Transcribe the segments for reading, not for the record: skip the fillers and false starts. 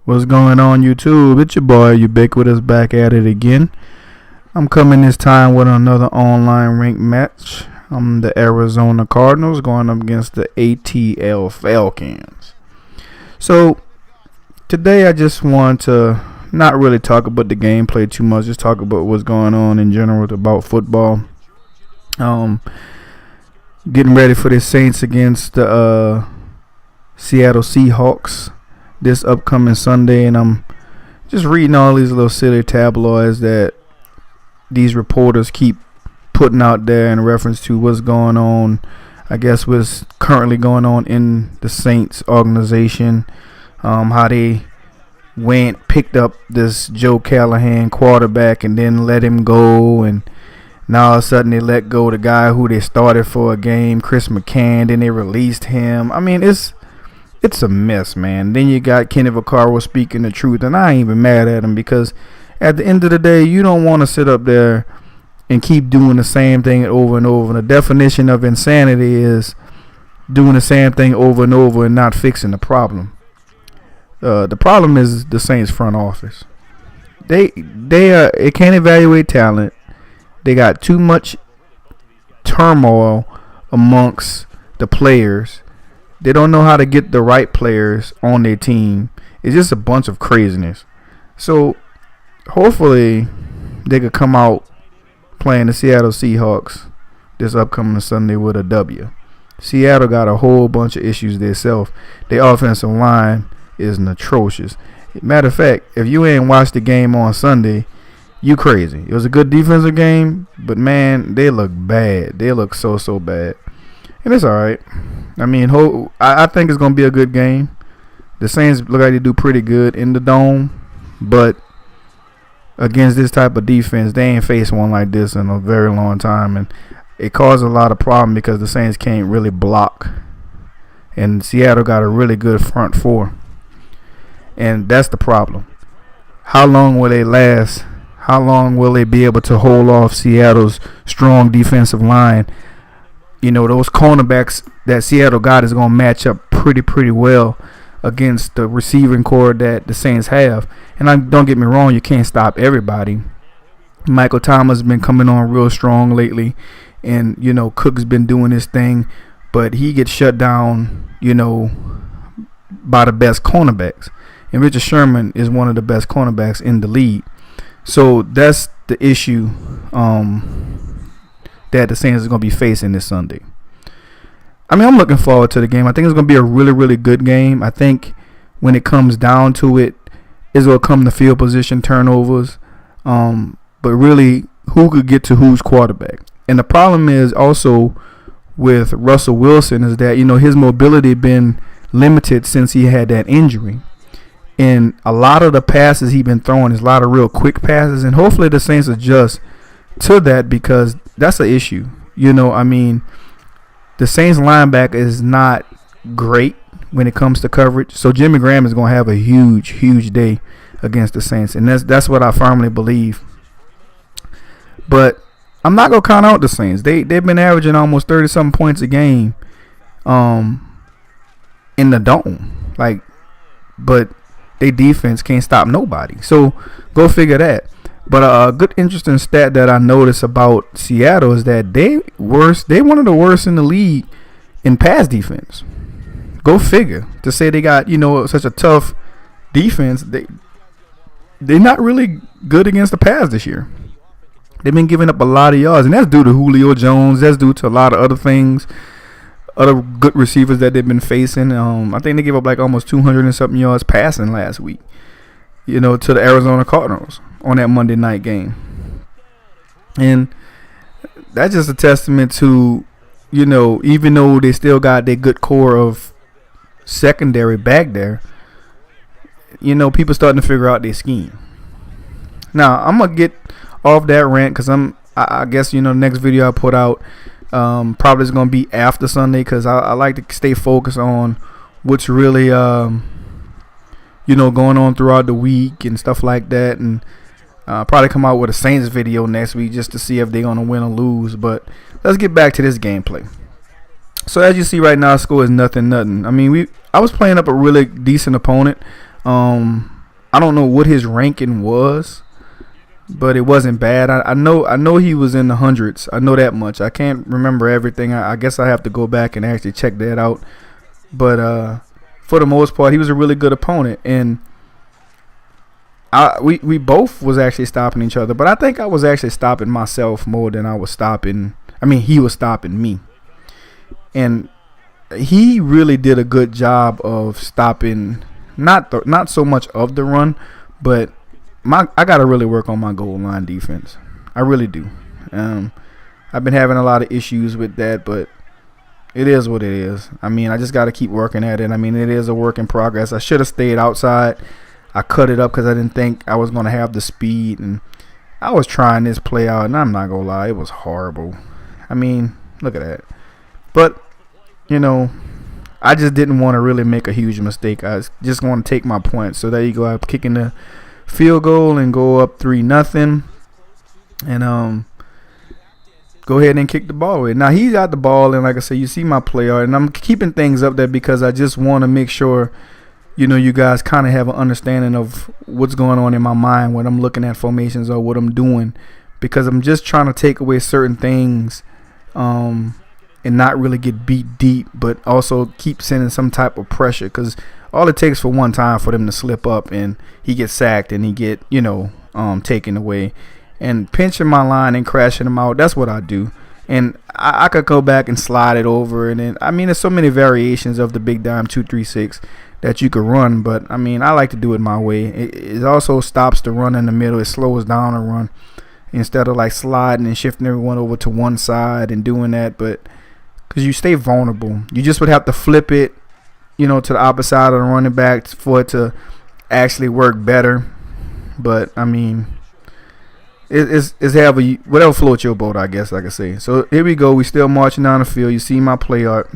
What's going on, YouTube? It's your boy Ubiquitous back at it again. I'm coming this time with another online ranked match. I'm the Arizona Cardinals going up against the ATL Falcons. So today I just want to not really talk about the gameplay too much, just talk about what's going on in general about football. Getting ready for the Saints against the Seattle Seahawks this upcoming Sunday, and I'm just reading all these little silly tabloids that these reporters keep putting out there in reference to what's going on, I guess what's currently going on in the Saints organization, how they picked up this Joe Callahan quarterback and then let him go, and now all of a sudden they let go the guy who they started for a game, Chris McCann, then they released him. I mean, it's a mess, man. Then you got Kenny Vaccaro speaking the truth, and I ain't even mad at him, because at the end of the day, you don't want to sit up there and keep doing the same thing over and over. And the definition of insanity is doing the same thing over and over and not fixing the problem. The problem is the Saints front office. They can't evaluate talent. They got too much turmoil amongst the players. They don't know how to get the right players on their team. It's just a bunch of craziness. So hopefully they could come out playing the Seattle Seahawks this upcoming Sunday with a W. Seattle got a whole bunch of issues themselves. Their offensive line is atrocious. Matter of fact, if you ain't watched the game on Sunday, you crazy. It was a good defensive game, but man, they look bad. They look so bad. And it's all right. I mean, I think it's going to be a good game. The Saints look like they do pretty good in the dome, but against this type of defense, they ain't faced one like this in a very long time, and it caused a lot of problem because the Saints can't really block, and Seattle got a really good front four, and that's the problem. How long will they last? How long will they be able to hold off Seattle's strong defensive line? You know, those cornerbacks that Seattle got is going to match up pretty well against the receiving core that the Saints have. And don't get me wrong, you can't stop everybody. Michael Thomas has been coming on real strong lately, and, you know, Cook's been doing his thing, but he gets shut down, you know, by the best cornerbacks. And Richard Sherman is one of the best cornerbacks in the league. So that's the issue that the Saints is going to be facing this Sunday. I mean, I'm looking forward to the game. I think it's going to be a really good game. I think when it comes down to it, it's going to come to field position turnovers. But really, who could get to whose quarterback? And the problem is also with Russell Wilson is that, you know, his mobility been limited since he had that injury. And a lot of the passes he's been throwing is a lot of real quick passes. And hopefully the Saints adjust to that, because that's an issue. You know, I mean, the Saints linebacker is not great when it comes to coverage. So Jimmy Graham is going to have a huge day against the Saints, and that's what I firmly believe. But I'm not going to count out the Saints. They've been averaging almost 30-something points a game in the dome. But their defense can't stop nobody. So go figure that. But a good interesting stat that I noticed about Seattle is that they one of the worst in the league in pass defense. Go figure. To say they got, you know, such a tough defense, they're not really good against the pass this year. They've been giving up a lot of yards, and that's due to Julio Jones. That's due to a lot of other things, other good receivers that they've been facing. I think they gave up like almost 200 and something yards passing last week, you know, to the Arizona Cardinals on that Monday night game. And that's just a testament to, you know, even though they still got their good core of secondary back there, you know, people starting to figure out their scheme. Now, I'm going to get off that rant because I guess, you know, the next video I put out probably is going to be after Sunday, because I like to stay focused on what's really, you know, going on throughout the week and stuff like that. And probably come out with a Saints video next week just to see if they're going to win or lose. But let's get back to this gameplay. So as you see right now, score is nothing. I mean, I was playing up a really decent opponent. I don't know what his ranking was, but it wasn't bad. I know he was in the hundreds. I know that much. I can't remember everything. I guess I have to go back and actually check that out. But for the most part, he was a really good opponent, and we both was actually stopping each other. But I think I was actually stopping myself more than I was stopping. I mean, he was stopping me, and he really did a good job of stopping. Not so much of the run, but I got to really work on my goal line defense. I really do. I've been having a lot of issues with that, but it is what it is. I mean, I just got to keep working at it. I mean, it is a work in progress. I should have stayed outside. I cut it up because I didn't think I was going to have the speed, and I was trying this play out, and I'm not going to lie, it was horrible. I mean, look at that. But, you know, I just didn't want to really make a huge mistake. I just want to take my points. So there you go. I'm kicking the field goal and go up 3-0, and go ahead and kick the ball away. Now he's got the ball, and like I said, you see my play art, and I'm keeping things up there because I just want to make sure, you know, you guys kind of have an understanding of what's going on in my mind when I'm looking at formations or what I'm doing, because I'm just trying to take away certain things, and not really get beat deep, but also keep sending some type of pressure, because all it takes for one time for them to slip up and he gets sacked and he get, you know, taken away. And pinching my line and crashing them out, that's what I do. And I could go back and slide it over. And then, I mean, there's so many variations of the big dime 2-3-6 that you could run. But, I mean, I like to do it my way. It also stops the run in the middle. It slows down the run instead of, like, sliding and shifting everyone over to one side and doing that. But because you stay vulnerable. You just would have to flip it, you know, to the opposite side of the running back for it to actually work better. But, I mean, it's whatever floats your boat, I guess, like I say. So here we go. We still marching down the field. You see my play art.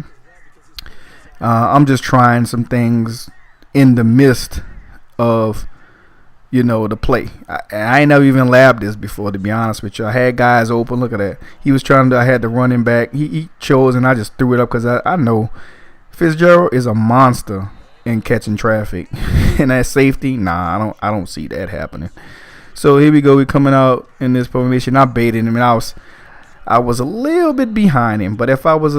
I'm just trying some things in the midst of, you know, the play. I ain't never even labbed this before, to be honest with you. I had guys open. Look at that. He was trying to. I had the running back. He chose, and I just threw it up because I know Fitzgerald is a monster in catching traffic. And that safety, nah, I don't see that happening. So here we go. We're coming out in this formation. I baited him, and I was a little bit behind him. But if I was,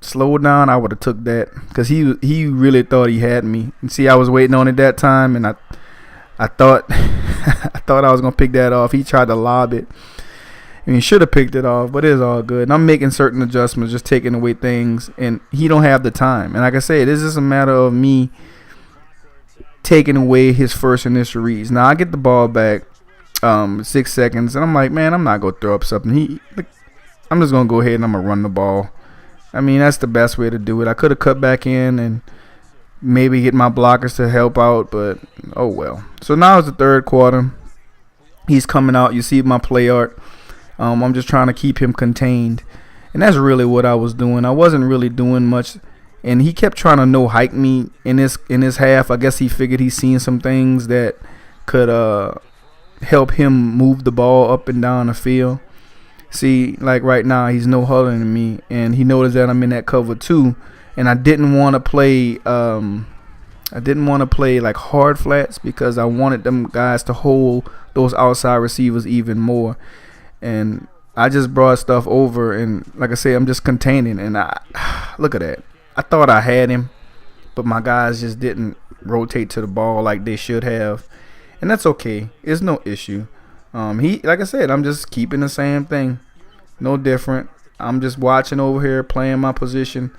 slowed down, I would have took that, because he really thought he had me. And see, I was waiting on it that time, and I thought I thought I was gonna pick that off. He tried to lob it. And he should have picked it off, but it's all good. And I'm making certain adjustments, just taking away things, and he don't have the time. And like I said, it's just a matter of me taking away his first initial reads. Now I get the ball back, 6 seconds, and I'm like, man, I'm not gonna throw up something. I'm just gonna go ahead and I'm gonna run the ball. I mean, that's the best way to do it. I could have cut back in and maybe get my blockers to help out, but oh well. So now it's the third quarter. He's coming out. You see my play art. I'm just trying to keep him contained, and that's really what I was doing. I wasn't really doing much, and he kept trying to no hike me in this half. I guess he figured he's seen some things that could help him move the ball up and down the field. See, like right now, he's no huddling me, and he noticed that I'm in that cover too, and I didn't want to play. I didn't want to play like hard flats because I wanted them guys to hold those outside receivers even more. And I just brought stuff over, and like I say, I'm just containing. And look at that. I thought I had him, but my guys just didn't rotate to the ball like they should have, and that's okay. It's no issue. Like I said, I'm just keeping the same thing, no different. I'm just watching over here, playing my position,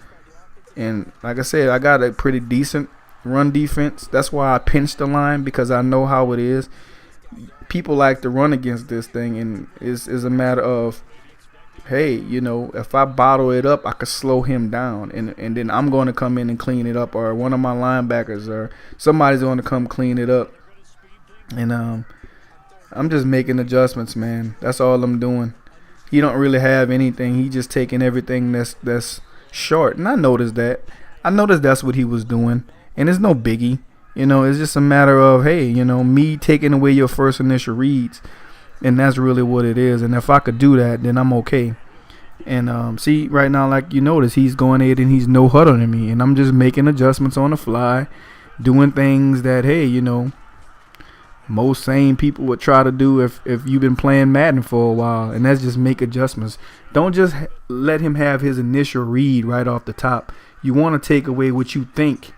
and like I said, I got a pretty decent run defense. That's why I pinched the line, because I know how it is. People like to run against this thing, and it's a matter of, hey, if I bottle it up, I could slow him down, and then I'm going to come in and clean it up, or one of my linebackers or somebody's going to come clean it up. And I'm just making adjustments, man. That's all I'm doing. He don't really have anything. He just taking everything that's short, and I noticed that. I noticed that's what he was doing, and it's no biggie. It's just a matter of, hey, me taking away your first initial reads, and that's really what it is. And if I could do that, then I'm okay. And see, right now, like you notice, he's going ahead and he's no huddling me, and I'm just making adjustments on the fly, doing things that, hey, most sane people would try to do if you've been playing Madden for a while, and that's just make adjustments. Don't just let him have his initial read right off the top. You want to take away what you think,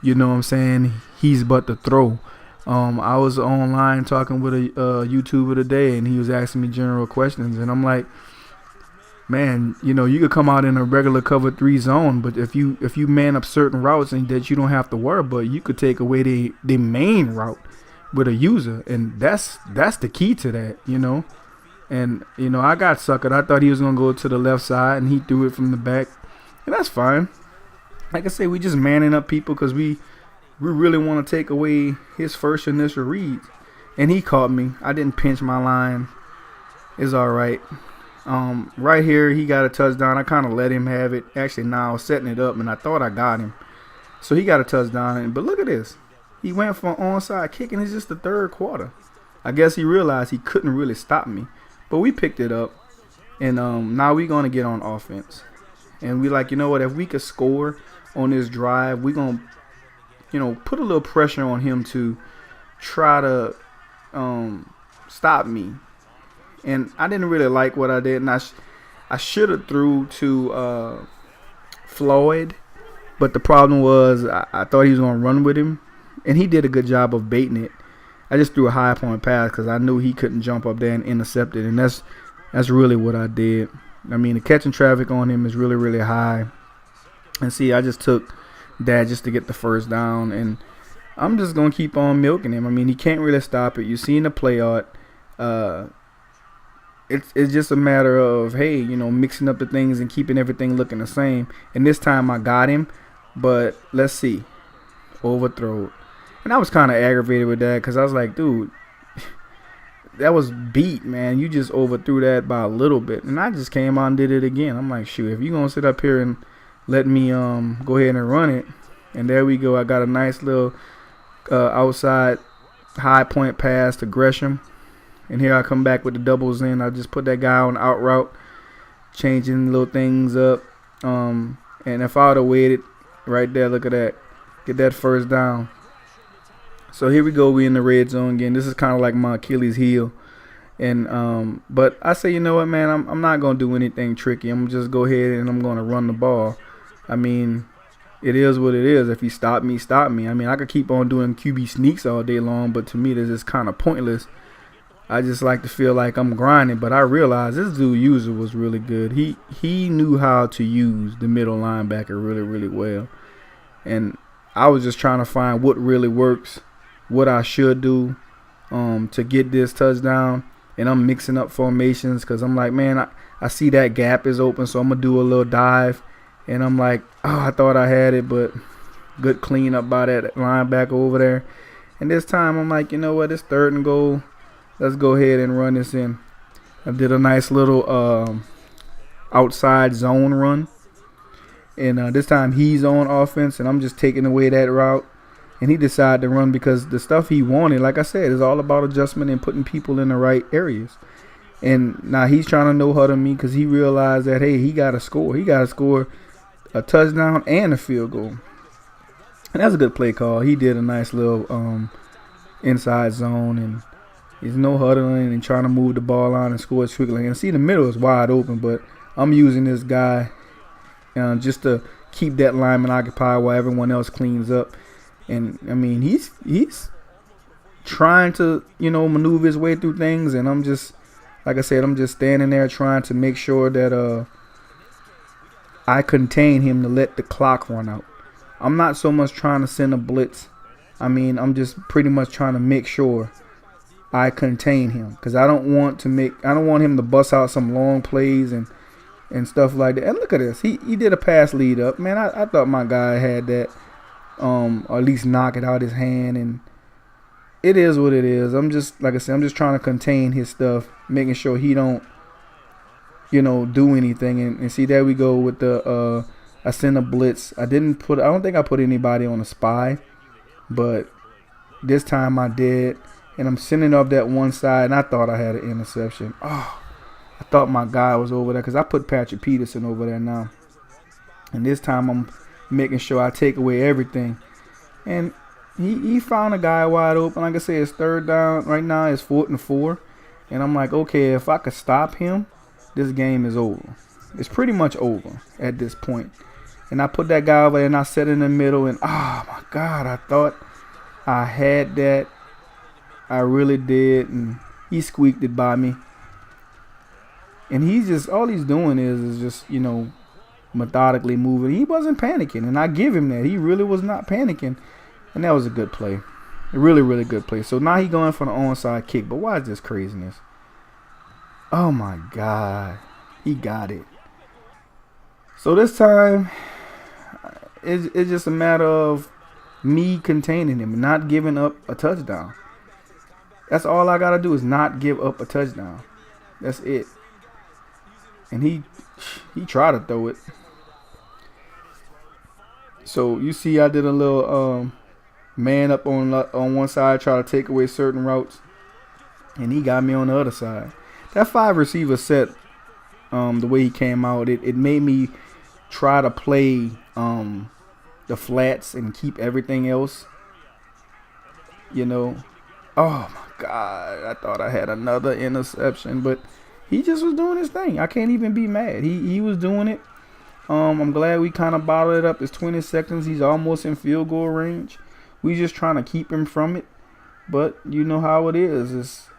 you know what I'm saying, he's about to throw. I was online talking with a YouTuber today, and he was asking me general questions, and I'm like, man, you know, you could come out in a regular cover 3 zone, but if you man up certain routes and that you don't have to worry about, you could take away the main route with a user, and that's the key to that, you know. And you know, I got suckered. I thought he was gonna go to the left side, and he threw it from the back, and that's fine. Like I say, we just manning up people because we really want to take away his first initial reads, and he caught me. I didn't pinch my line. It's all right. Right here, he got a touchdown. I kind of let him have it. Actually, now I was setting it up, and I thought I got him, so he got a touchdown. But look at this. He went for an onside kick, and it's just the third quarter. I guess he realized he couldn't really stop me. But we picked it up, and now we're going to get on offense. And we like, you know what, if we could score on this drive, we're going to, you know, put a little pressure on him to try to stop me. And I didn't really like what I did, and I should have threw to Floyd, but the problem was I thought he was going to run with him. And he did a good job of baiting it. I just threw a high point pass because I knew he couldn't jump up there and intercept it. And that's really what I did. I mean, the catching traffic on him is really, really high. And see, I just took that just to get the first down. And I'm just going to keep on milking him. I mean, he can't really stop it. You've seen the play art. It's just a matter of, hey, you know, mixing up the things and keeping everything looking the same. And this time I got him. But let's see. Overthrow. And I was kind of aggravated with that because I was like, dude, that was beat, man. You just overthrew that by a little bit. And I just came out and did it again. I'm like, shoot, if you're going to sit up here and let me go ahead and run it. And there we go. I got a nice little outside high point pass to Gresham. And here I come back with the doubles in. I just put that guy on out route, changing little things up. And if I would have waited right there, look at that. Get that first down. So here we go. We in the red zone again. This is kind of like my Achilles heel. And but I say, you know what, man, I'm not going to do anything tricky. I'm just go ahead and I'm going to run the ball. I mean, it is what it is. If you stop me, stop me. I mean, I could keep on doing QB sneaks all day long, but to me, this is kind of pointless. I just like to feel like I'm grinding, but I realized this dude user was really good. He knew how to use the middle linebacker really, really well. And I was just trying to find what really works, what I should do to get this touchdown. And I'm mixing up formations because I'm like, man, I see that gap is open, so I'm going to do a little dive. And I'm like, oh, I thought I had it, but good clean up by that linebacker over there. And this time I'm like, you know what, it's 3rd and goal. Let's go ahead and run this in. I did a nice little outside zone run. And this time he's on offense, and I'm just taking away that route. And he decided to run because the stuff he wanted, like I said, is all about adjustment and putting people in the right areas. And now he's trying to no huddle me because he realized that, hey, he got to score. He got to score a touchdown and a field goal. And that's a good play call. He did a nice little inside zone, and he's no huddling and trying to move the ball on and score quickly. And see, the middle is wide open, but I'm using this guy just to keep that lineman occupied while everyone else cleans up. And I mean, he's trying to, you know, maneuver his way through things, and I'm just, like I said, I'm just standing there trying to make sure that I contain him to let the clock run out. I'm not so much trying to send a blitz. I mean, I'm just pretty much trying to make sure I contain him because I don't want him to bust out some long plays and stuff like that. And look at this, he did a pass lead up, man. I thought my guy had that. Or at least knock it out his hand, and it is what it is. I'm just, like I said, I'm just trying to contain his stuff, making sure he don't, you know, do anything. And see, there we go with the I sent a blitz. I don't think I put anybody on a spy, but this time I did, and I'm sending up that one side, and I thought I had an interception. Oh, I thought my guy was over there because I put Patrick Peterson over there now, and this time I'm making sure I take away everything. And he found a guy wide open. Like I said, it's third down right now. It's 4th and 4, and I'm like, okay, if I could stop him, this game is over. It's pretty much over at this point. And I put that guy over there and I set in the middle, and oh my God, I thought I had that. I really did, and he squeaked it by me. And he's just, all he's doing is just, methodically moving. He wasn't panicking, and I give him that. He really was not panicking, and that was a good play. A really, really good play. So now he's going for the onside kick, but why is this craziness? Oh my God, he got it. So this time, it's just a matter of me containing him, not giving up a touchdown. That's all I got to do is not give up a touchdown. That's it. And he tried to throw it. So you see I did a little man up on one side, try to take away certain routes. And he got me on the other side. That 5 receiver set, the way he came out, it made me try to play the flats and keep everything else. Oh my God, I thought I had another interception, but he just was doing his thing. I can't even be mad. He was doing it. I'm glad we kind of bottled it up. It's 20 seconds. He's almost in field goal range. We just trying to keep him from it. But you know how it is.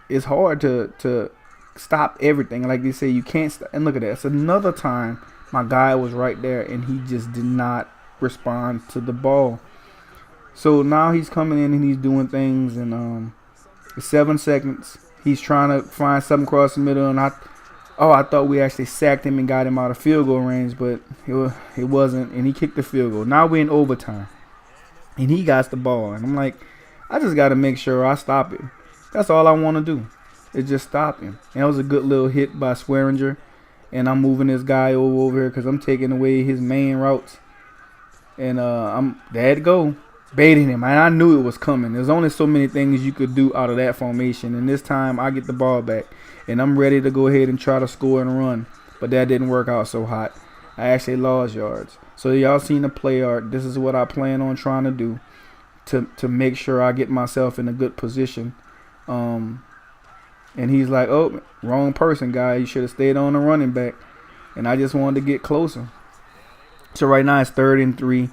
It's hard to stop everything. Like they say, you can't stop. And look at that. It's another time my guy was right there, and he just did not respond to the ball. So now he's coming in and he's doing things, and it's 7 seconds. He's trying to find something across the middle, and I thought we actually sacked him and got him out of field goal range, but it wasn't, and he kicked the field goal. Now we're in overtime, and he got the ball, and I'm like, I just got to make sure I stop him. That's all I want to do, is just stop him. And that was a good little hit by Swearinger, and I'm moving this guy over here because I'm taking away his main routes, and there to go. Baiting him, and I knew it was coming. There's only so many things you could do out of that formation, and this time I get the ball back, and I'm ready to go ahead and try to score and run, but that didn't work out so hot. I actually lost yards. So y'all seen the play art. This is what I plan on trying to do to make sure I get myself in a good position. And he's like, oh, wrong person, guy. You should have stayed on the running back, and I just wanted to get closer. So right now it's 3rd and 3.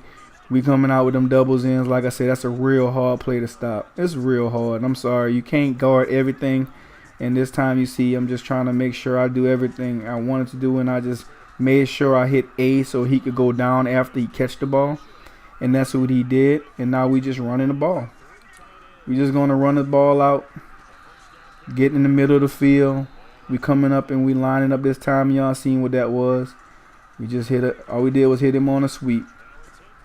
We coming out with them doubles ends. Like I said, that's a real hard play to stop. It's real hard. I'm sorry. You can't guard everything. And this time you see I'm just trying to make sure I do everything I wanted to do. And I just made sure I hit A so he could go down after he catch the ball. And that's what he did. And now we just running the ball. We just going to run the ball out. Get in the middle of the field. We coming up and we lining up this time. Y'all seen what that was. We just hit it. All we did was hit him on a sweep.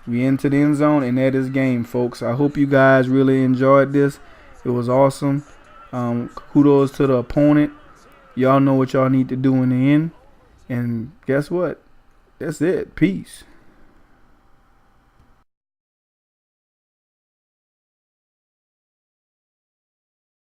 We into the end zone, and that is game, folks. I hope you guys really enjoyed this. It was awesome. Kudos to the opponent. Y'all know what y'all need to do in the end. And guess what? That's it. Peace.